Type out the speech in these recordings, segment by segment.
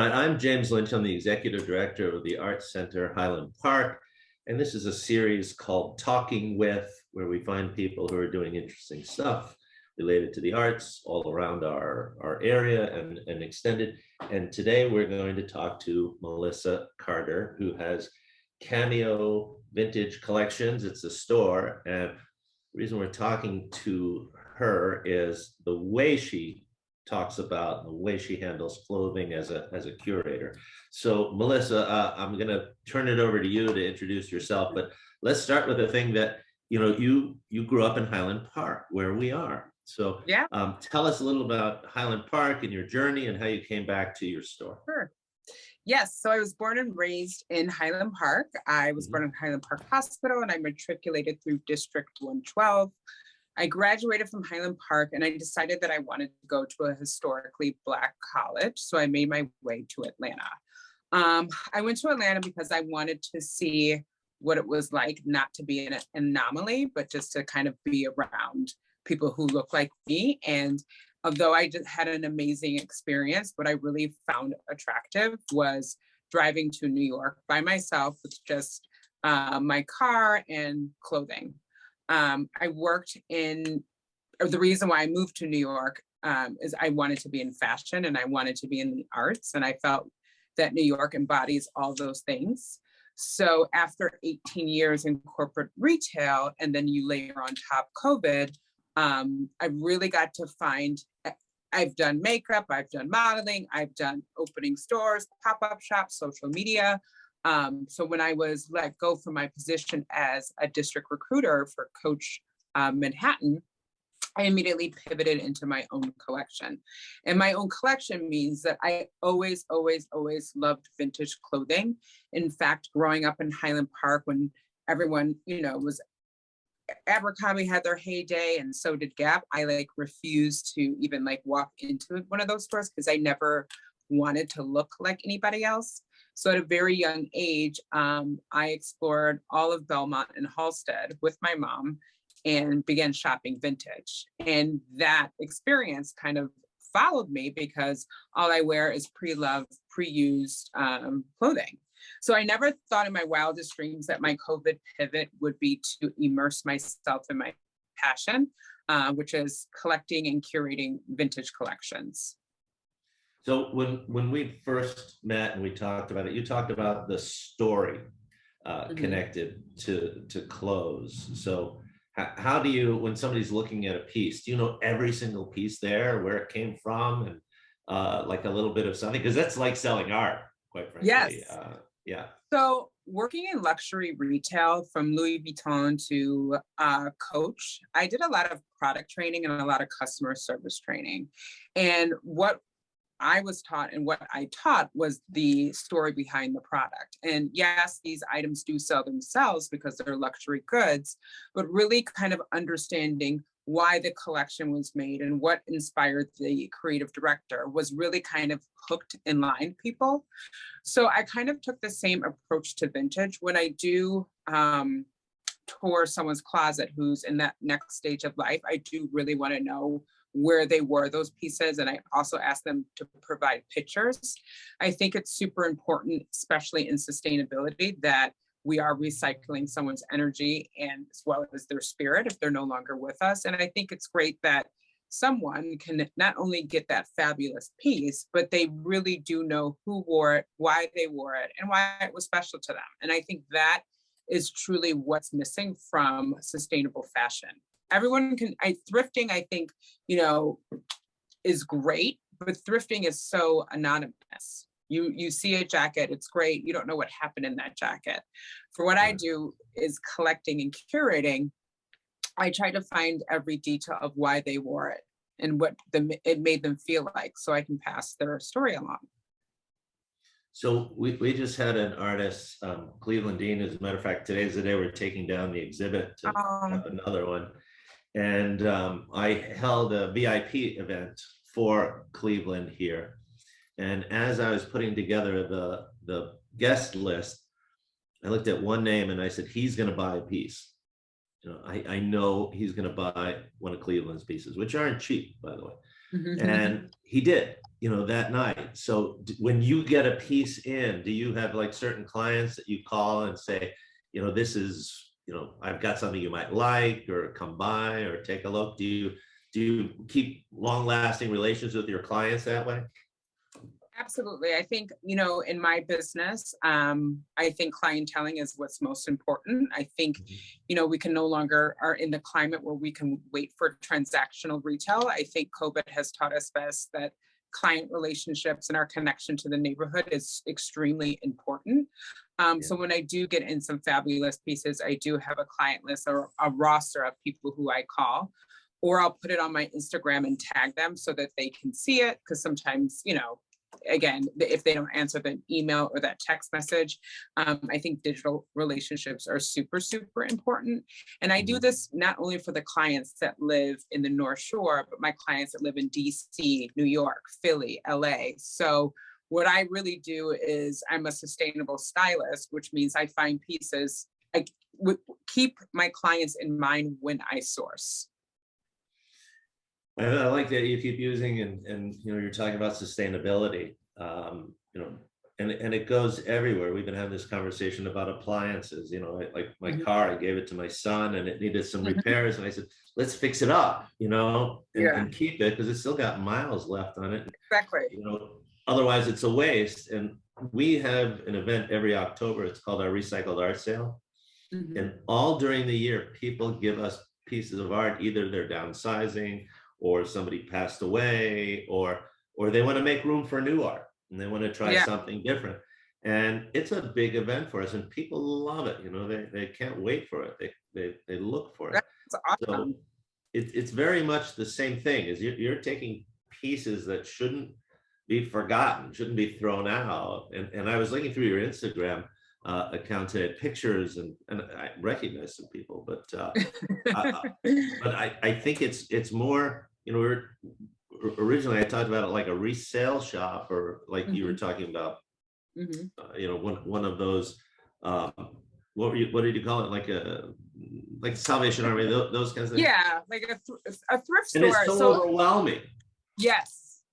I'm James Lynch. I'm the executive director of the Arts Center Highland Park. And this is a series called Talking With, where we find people who are doing interesting stuff related to the arts all around our area and extended. And today we're going to talk to Melissa Carter, who has Cameo Vintage Collections. It's a store. And the reason we're talking to her is the way she talks about the way she handles clothing as a curator. So Melissa, I'm going to turn it over to you to introduce yourself, but let's start with a thing that, you grew up in Highland Park, where we are. So Yeah, tell us a little about Highland Park and your journey and how you came back to your store. sure. Yes, so I was born and raised in Highland Park. I was Mhm. born in Highland Park Hospital and I matriculated through District 112. I graduated from Highland Park and I decided that I wanted to go to a historically Black college. So I made my way to Atlanta. I went to Atlanta because I wanted to see what it was like not to be an anomaly, but just to kind of be around people who look like me. And although I just had an amazing experience, what I really found attractive was driving to New York by myself with just my car and clothing. I worked in, or the reason why I moved to New York is I wanted to be in fashion and I wanted to be in the arts. And I felt that New York embodies all those things. So after 18 years in corporate retail, and then you layer on top COVID, I really got to find, I've done makeup, I've done modeling, I've done opening stores, pop-up shops, social media. So when I was let go from my position as a district recruiter for Coach Manhattan, I immediately pivoted into my own collection. And my own collection means that I always, always, always loved vintage clothing. In fact, growing up in Highland Park when everyone, was Abercrombie had their heyday and so did Gap, I refused to even walk into one of those stores because I never wanted to look like anybody else. So at a very young age, I explored all of Belmont and Halsted with my mom and began shopping vintage. And that experience kind of followed me because all I wear is pre-loved, pre-used clothing. So I never thought in my wildest dreams that my COVID pivot would be to immerse myself in my passion, which is collecting and curating vintage collections. So when we first met and we talked about it, you talked about the story Mhm. connected to clothes. So how do you, when somebody's looking at a piece, do you know every single piece there, where it came from, and like a little bit of something? Because that's like selling art, quite frankly. Yes. Yeah. So working in luxury retail from Louis Vuitton to Coach, I did a lot of product training and a lot of customer service training. And what I was taught and what I taught was the story behind the product. And yes, these items do sell themselves because they're luxury goods, but really kind of understanding why the collection was made and what inspired the creative director was really kind of hooked in line people. So I kind of took the same approach to vintage when I do tour someone's closet who's in that next stage of life. I do really want to know where they wore those pieces. And I also ask them to provide pictures. I think it's super important, especially in sustainability, that we are recycling someone's energy and as well as their spirit if they're no longer with us. And I think it's great that someone can not only get that fabulous piece, but they really do know who wore it, why they wore it, and why it was special to them. And I think that is truly what's missing from sustainable fashion. Everyone can, thrifting, I think, you know, is great, but thrifting is so anonymous. You see a jacket, it's great. You don't know what happened in that jacket. For what I Right. do is collecting and curating. I try to find every detail of why they wore it and what it made them feel like, so I can pass their story along. So we just had an artist, Cleveland Dean. As a matter of fact, today's the day we're taking down the exhibit to have Um, another one. And I held a VIP event for Cleveland here. And as I was putting together the guest list, I looked at one name and I said, he's going to buy a piece. I know he's going to buy one of Cleveland's pieces, which aren't cheap, by the way. And he did. that night. So when you get a piece in, do you have like certain clients that you call and say, this is, I've got something you might like, or come by or take a look? Do you keep long lasting relations with your clients that way? Absolutely. I think, in my business, I think clienteling is what's most important. I think, we can no longer are in the climate where we can wait for transactional retail. I think COVID has taught us best that client relationships and our connection to the neighborhood is extremely important. So when I do get in some fabulous pieces, I do have a client list or a roster of people who I call, or I'll put it on my Instagram and tag them so that they can see it. Because sometimes, again, if they don't answer the email or that text message, I think digital relationships are super, super important. And I do this not only for the clients that live in the North Shore, but my clients that live in DC, New York, Philly, LA. So what I really do is I'm a sustainable stylist, which means I find pieces, I keep my clients in mind when I source. I like that you keep using, and you're talking about sustainability, and it goes everywhere. We've been having this conversation about appliances. Like my car, I gave it to my son, and it needed some repairs, and I said, let's fix it up, and keep it, because it's still got miles left on it. Exactly. Otherwise it's a waste. And we have an event every October. It's called our Recycled Art Sale, and all during the year, people give us pieces of art. Either they're downsizing, or somebody passed away, or they want to make room for new art and they want to try something different. And it's a big event for us, and people love it. They can't wait for it. They look for it. That's awesome. So it's very much the same thing. Is you're taking pieces that shouldn't be forgotten, shouldn't be thrown out. And I was looking through your Instagram account today, pictures, and I recognize some people, but I think it's more, originally I talked about it like a resale shop, or like you were talking about, one of those, what did you call it? Like Salvation Army, those kinds of things. Yeah, like a thrift store. And it's so overwhelming. Yes.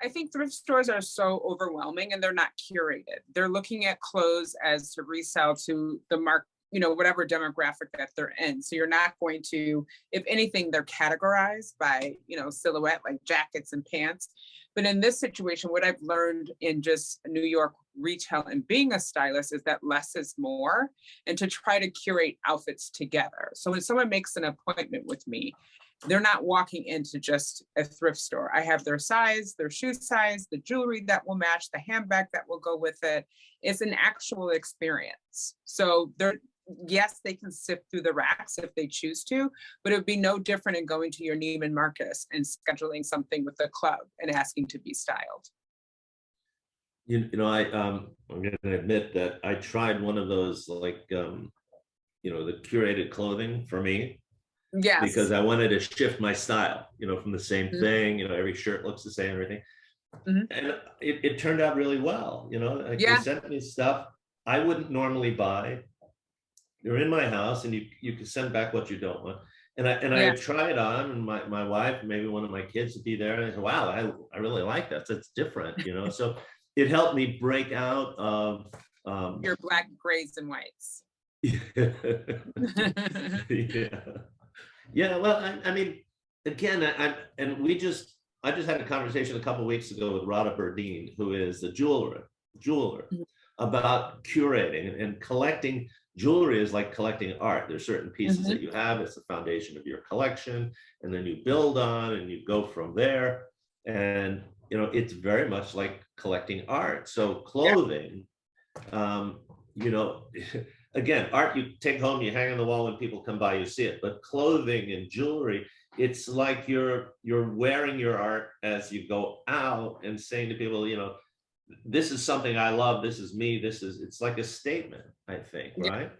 I think thrift stores are so overwhelming, and they're not curated. They're looking at clothes as to resell to the whatever demographic that they're in. So you're not going to, if anything, they're categorized by, silhouette, like jackets and pants. But in this situation, what I've learned in just New York retail and being a stylist is that less is more, and to try to curate outfits together. So when someone makes an appointment with me, they're not walking into just a thrift store. I have their size, their shoe size, the jewelry that will match, the handbag that will go with it. It's an actual experience. So yes, they can sift through the racks if they choose to, but it would be no different in going to your Neiman Marcus and scheduling something with the club and asking to be styled. I'm going to admit that I tried one of those, like, the curated clothing for me. Yes. Because I wanted to shift my style, from the same thing, every shirt looks the same, everything. And it turned out really well. They sent me stuff I wouldn't normally buy. They're in my house, and you can send back what you don't want. And I try it on, and my wife, maybe one of my kids would be there, and I said, wow, I really like that. That's different, So it helped me break out of your black, grays, and whites. Yeah, well, I mean, again, I just had a conversation a couple of weeks ago with Rada Burdine, who is a jeweler, about curating and collecting. Jewelry is like collecting art. There's certain pieces that you have. It's the foundation of your collection, and then you build on, and you go from there. And it's very much like collecting art. So clothing, again, art you take home, you hang on the wall, when people come by, you see it. But clothing and jewelry, it's like you're wearing your art as you go out and saying to people, this is something I love. This is me. It's like a statement, I think, right?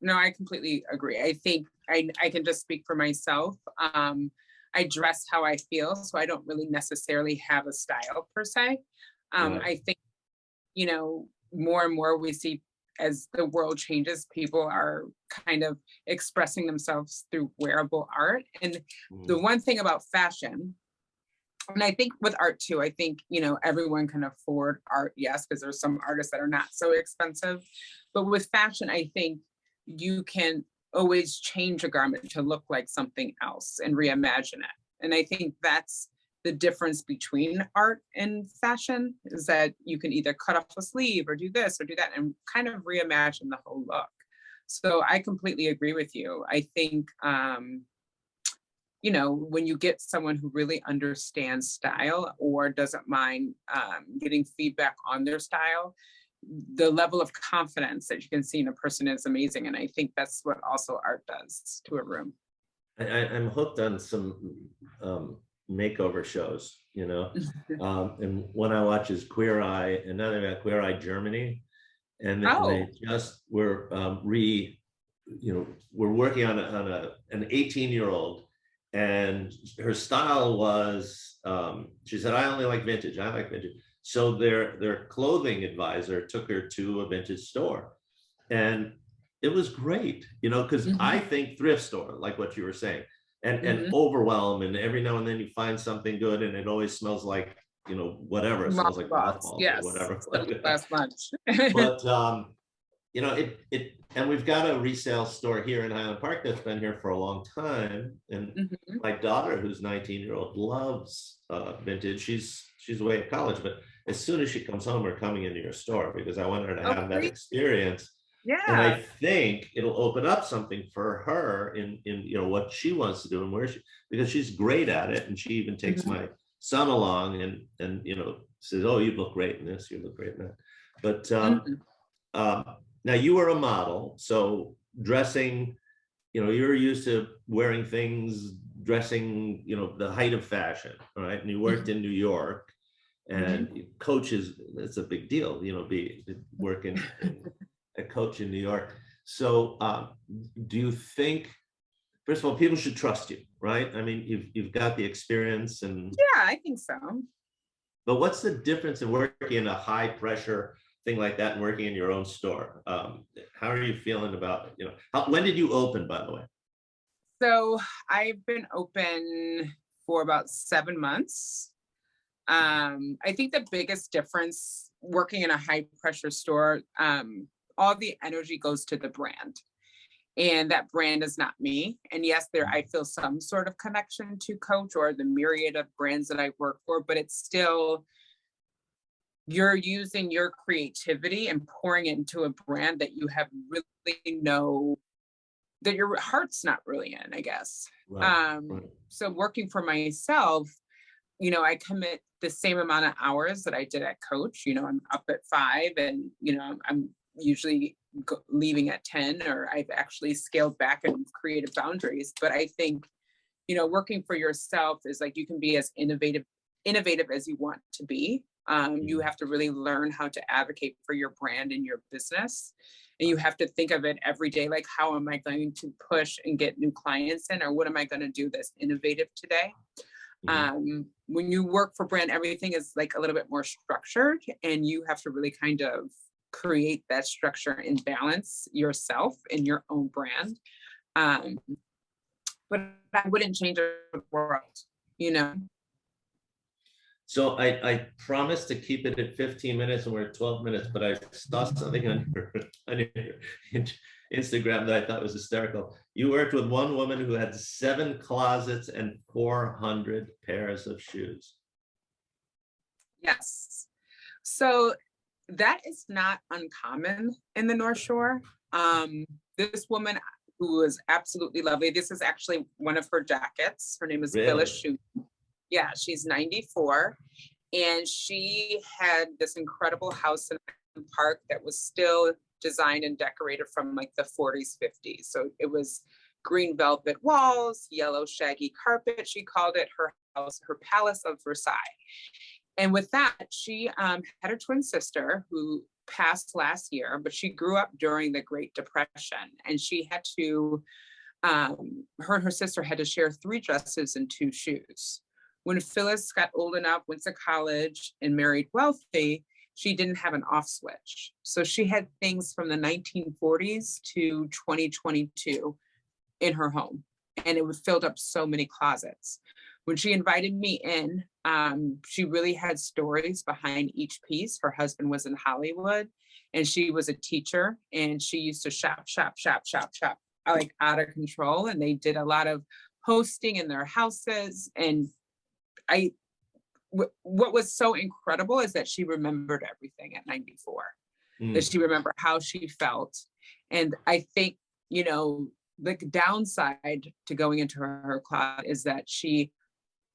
No, I completely agree. I think I can just speak for myself. I dress how I feel, so I don't really necessarily have a style per se. I think, more and more we see, as the world changes, people are kind of expressing themselves through wearable art. And the one thing about fashion And I think with art too, I think, everyone can afford art, yes, because there's some artists that are not so expensive. But with fashion, I think you can always change a garment to look like something else and reimagine it. And I think that's the difference between art and fashion, is that you can either cut off a sleeve or do this or do that and kind of reimagine the whole look. So I completely agree with you. I think when you get someone who really understands style or doesn't mind getting feedback on their style, the level of confidence that you can see in a person is amazing. And I think that's what also art does to a room. I'm hooked on some makeover shows, and one I watch is Queer Eye, and now they've got Queer Eye Germany, and they just were we're working on an 18-year-old, and her style was, she said, I only like vintage, I like vintage. So their clothing advisor took her to a vintage store, and it was great, because I think thrift store, like what you were saying, and overwhelm, and every now and then you find something good, and it always smells like, whatever, it smells like mothballs yes, or whatever. Last month. But and we've got a resale store here in Highland Park that's been here for a long time. And my daughter, who's 19-year-old, loves vintage. She's away at college, but as soon as she comes home, we're coming into your store because I want her to have that experience. Yeah. And I think it'll open up something for her in what she wants to do and because she's great at it. And she even takes my son along and says, oh, you look great in this, you look great in that. But now you were a model, so dressing, you're used to wearing things, dressing, the height of fashion, right? And you worked in New York, and coaches, it's a big deal, be working a coach in New York. So do you think, first of all, people should trust you, right? I mean, you've got the experience and. Yeah, I think so. But what's the difference in working in a high pressure thing like that and working in your own store? How are you feeling about it? When did you open, by the way? So I've been open for about 7 months. I think the biggest difference working in a high pressure store, all the energy goes to the brand, and that brand is not me. And yes, I feel some sort of connection to Coach or the myriad of brands that I work for, but it's still, you're using your creativity and pouring it into a brand that you have really that your heart's not really in, I guess. Right. So working for myself, I commit the same amount of hours that I did at Coach. I'm up at 5 and, I'm usually leaving at 10, or I've actually scaled back and created boundaries. But I think, working for yourself is like, you can be as innovative as you want to be. You have to really learn how to advocate for your brand and your business. And you have to think of it every day, like, how am I going to push and get new clients in, or what am I going to do that's innovative today? When you work for brand, everything is like a little bit more structured, and you have to really kind of create that structure and balance yourself in your own brand. But I wouldn't change the world, So I promised to keep it at 15 minutes, and we're at 12 minutes, but I saw something on your Instagram that I thought was hysterical. You worked with one woman who had 7 closets and 400 pairs of shoes. Yes. So that is not uncommon in the North Shore. This woman, who was absolutely lovely, this is actually one of her jackets. Her name is Phyllis Shue. Yeah, she's 94, and she had this incredible house in the park that was still designed and decorated from like the 40s, 50s. So it was green velvet walls, yellow shaggy carpet. She called it her house, her Palace of Versailles. And with that, she had a twin sister who passed last year, but she grew up during the Great Depression, and she had to, her and her sister had to share 3 dresses and 2 shoes. When Phyllis got old enough, went to college, and married wealthy, she didn't have an off switch. So she had things from the 1940s to 2022 in her home, and it would filled up so many closets. when she invited me in, she really had stories behind each piece. Her husband was in Hollywood and she was a teacher, and she used to shop, like out of control. And they did a lot of hosting in their houses. And what was so incredible is that she remembered everything at 94, that she remembered how she felt. And I think, you know, the downside to going into her closet is that she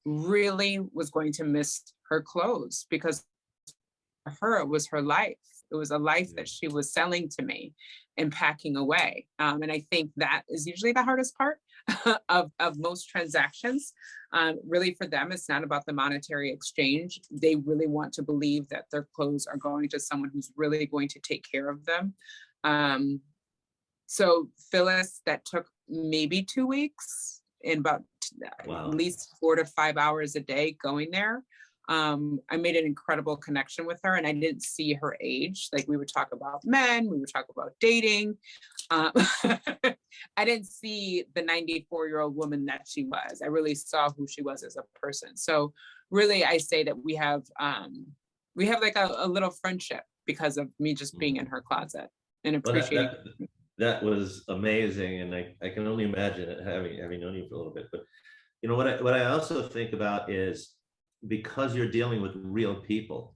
really was going to miss her clothes, because for her, it was her life. It was a life that she was selling to me and packing away. And I think that is usually the hardest part of most transactions. Really, for them, it's not about the monetary exchange. They really want to believe that their clothes are going to someone who's really going to take care of them. So Phyllis, that took maybe 2 weeks and about Wow. at least 4 to 5 hours a day going there. I made an incredible connection with her, and I didn't see her age. Like, we would talk about men, we would talk about dating. I didn't see the 94-year-old woman that she was. I really saw who she was as a person. So really, I say that we have like a little friendship because of me just being in her closet and Well, appreciating. that was amazing, and I can only imagine it, having known you for a little bit. But you know what I also think about is, because you're dealing with real people,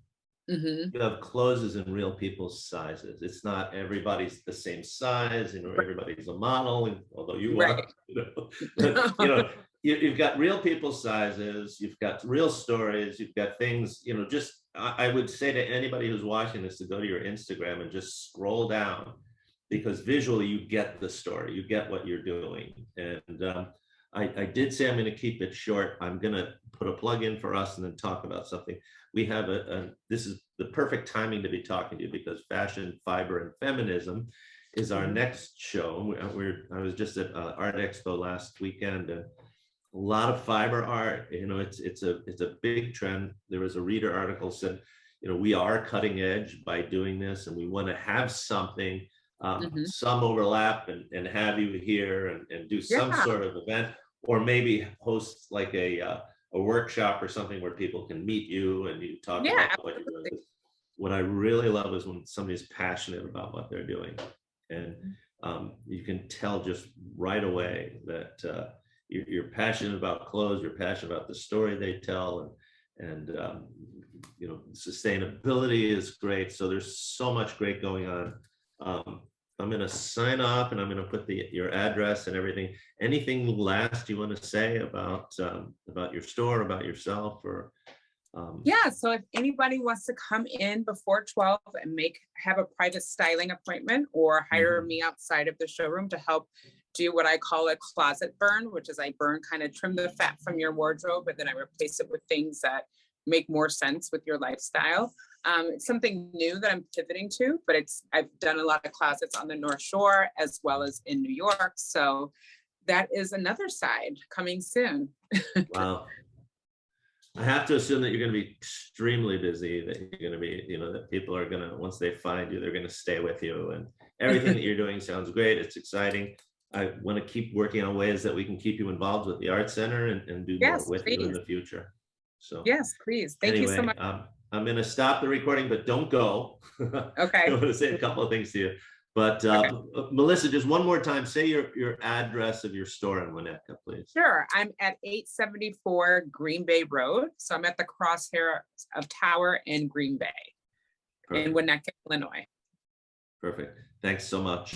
you have clothes in real people's sizes. It's not everybody's the same size, you know, everybody's a model, and although you are, you know, but, you know, you've got real people's sizes, you've got real stories, you've got things, you know, just, I would say to anybody who's watching this to go to your Instagram and just scroll down, because visually you get the story, you get what you're doing. And I did say I'm going to keep it short. I'm going to put a plug in for us and then talk about something. We have this is the perfect timing to be talking to you, because Fashion, Fiber, and Feminism is our next show. I was just at Art Expo last weekend, and a lot of fiber art. You know, it's a big trend. There was a reader article said, you know, we are cutting edge by doing this, and we want to have something, some overlap, and have you here and do some sort of event, or maybe host like a workshop or something where people can meet you and you talk about what you're doing. What I really love is when somebody's passionate about what they're doing, and you can tell just right away that you're passionate about clothes, you're passionate about the story they tell, and you know, sustainability is great. So there's so much great going on. I'm going to sign off, and I'm going to put your address and everything. Anything last you want to say about your store, about yourself, or? Yeah, so if anybody wants to come in before 12 and have a private styling appointment, or hire me outside of the showroom to help do what I call a closet burn, which is I trim the fat from your wardrobe, and then I replace it with things that make more sense with your lifestyle. It's something new that I'm pivoting to, but I've done a lot of closets on the North Shore as well as in New York. So that is another side coming soon. Wow. I have to assume that you're going to be extremely busy, that you're going to be, you know, that people are going to, once they find you, they're going to stay with you, and everything that you're doing sounds great. It's exciting. I want to keep working on ways that we can keep you involved with the Art Center and do more with you in the future. So yes, please. Thank you so much. I'm going to stop the recording, but don't go. Okay. I want to say a couple of things to you. But Melissa, just one more time, say your address of your store in Winnetka, please. Sure. I'm at 874 Green Bay Road. So I'm at the crosshair of Tower and Green Bay in Winnetka, Illinois. Perfect. Thanks so much.